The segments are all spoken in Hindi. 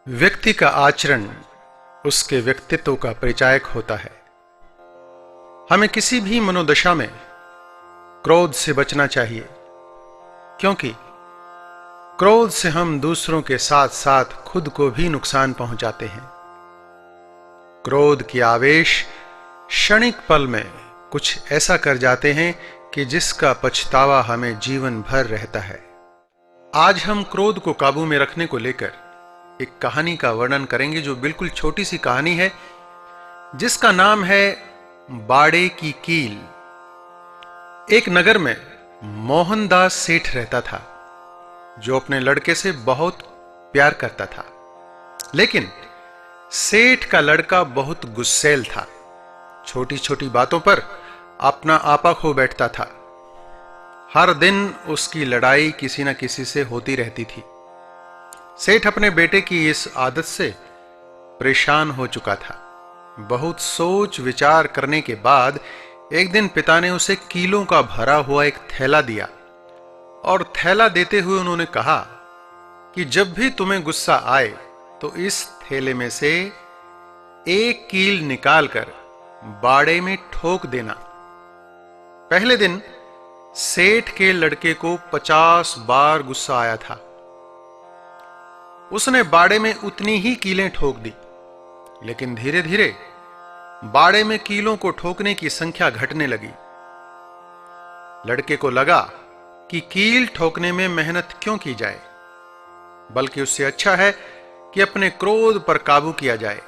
व्यक्ति का आचरण उसके व्यक्तित्व का परिचायक होता है। हमें किसी भी मनोदशा में क्रोध से बचना चाहिए, क्योंकि क्रोध से हम दूसरों के साथ साथ खुद को भी नुकसान पहुंचाते हैं। क्रोध की आवेश क्षणिक पल में कुछ ऐसा कर जाते हैं कि जिसका पछतावा हमें जीवन भर रहता है। आज हम क्रोध को काबू में रखने को लेकर एक कहानी का वर्णन करेंगे, जो बिल्कुल छोटी सी कहानी है, जिसका नाम है बाड़े की कील। एक नगर में मोहनदास सेठ रहता था, जो अपने लड़के से बहुत प्यार करता था। लेकिन सेठ का लड़का बहुत गुस्सैल था। छोटी छोटी बातों पर अपना आपा खो बैठता था। हर दिन उसकी लड़ाई किसी न किसी से होती रहती थी। सेठ अपने बेटे की इस आदत से परेशान हो चुका था। बहुत सोच विचार करने के बाद एक दिन पिता ने उसे कीलों का भरा हुआ एक थैला दिया, और थैला देते हुए उन्होंने कहा कि जब भी तुम्हें गुस्सा आए तो इस थैले में से एक कील निकालकर बाड़े में ठोक देना। पहले दिन सेठ के लड़के को 50 बार गुस्सा आया था। उसने बाड़े में उतनी ही कीलें ठोक दी, लेकिन धीरे धीरे बाड़े में कीलों को ठोकने की संख्या घटने लगी। लड़के को लगा कि कील ठोकने में मेहनत क्यों की जाए, बल्कि उससे अच्छा है कि अपने क्रोध पर काबू किया जाए।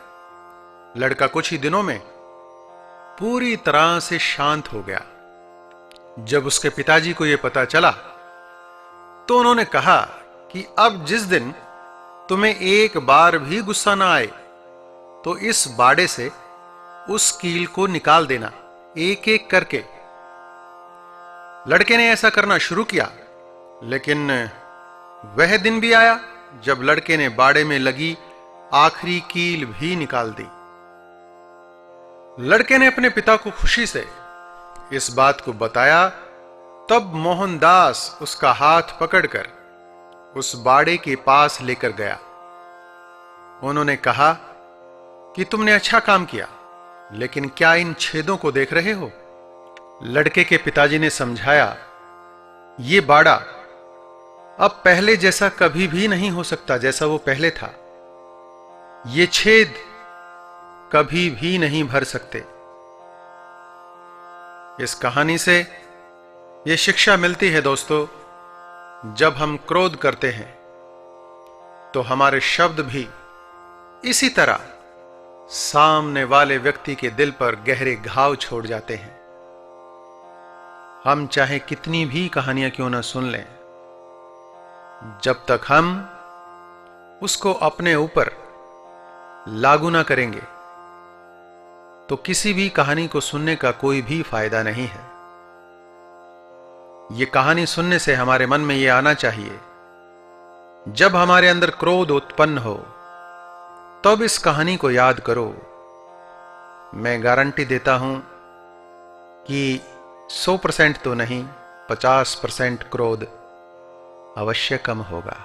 लड़का कुछ ही दिनों में पूरी तरह से शांत हो गया। जब उसके पिताजी को यह पता चला तो उन्होंने कहा कि अब जिस दिन तुम्हें एक बार भी गुस्सा ना आए तो इस बाड़े से उस कील को निकाल देना, एक एक करके। लड़के ने ऐसा करना शुरू किया, लेकिन वह दिन भी आया जब लड़के ने बाड़े में लगी आखिरी कील भी निकाल दी। लड़के ने अपने पिता को खुशी से इस बात को बताया। तब मोहनदास उसका हाथ पकड़कर उस बाड़े के पास लेकर गया। उन्होंने कहा कि तुमने अच्छा काम किया, लेकिन क्या इन छेदों को देख रहे हो? लड़के के पिताजी ने समझाया, ये बाड़ा अब पहले जैसा कभी भी नहीं हो सकता जैसा वो पहले था। ये छेद कभी भी नहीं भर सकते। इस कहानी से यह शिक्षा मिलती है दोस्तों, जब हम क्रोध करते हैं तो हमारे शब्द भी इसी तरह सामने वाले व्यक्ति के दिल पर गहरे घाव छोड़ जाते हैं। हम चाहे कितनी भी कहानियां क्यों ना सुन लें, जब तक हम उसको अपने ऊपर लागू ना करेंगे तो किसी भी कहानी को सुनने का कोई भी फायदा नहीं है। यह कहानी सुनने से हमारे मन में यह आना चाहिए, जब हमारे अंदर क्रोध उत्पन्न हो तब इस कहानी को याद करो। मैं गारंटी देता हूं कि 100% तो नहीं, 50% क्रोध अवश्य कम होगा।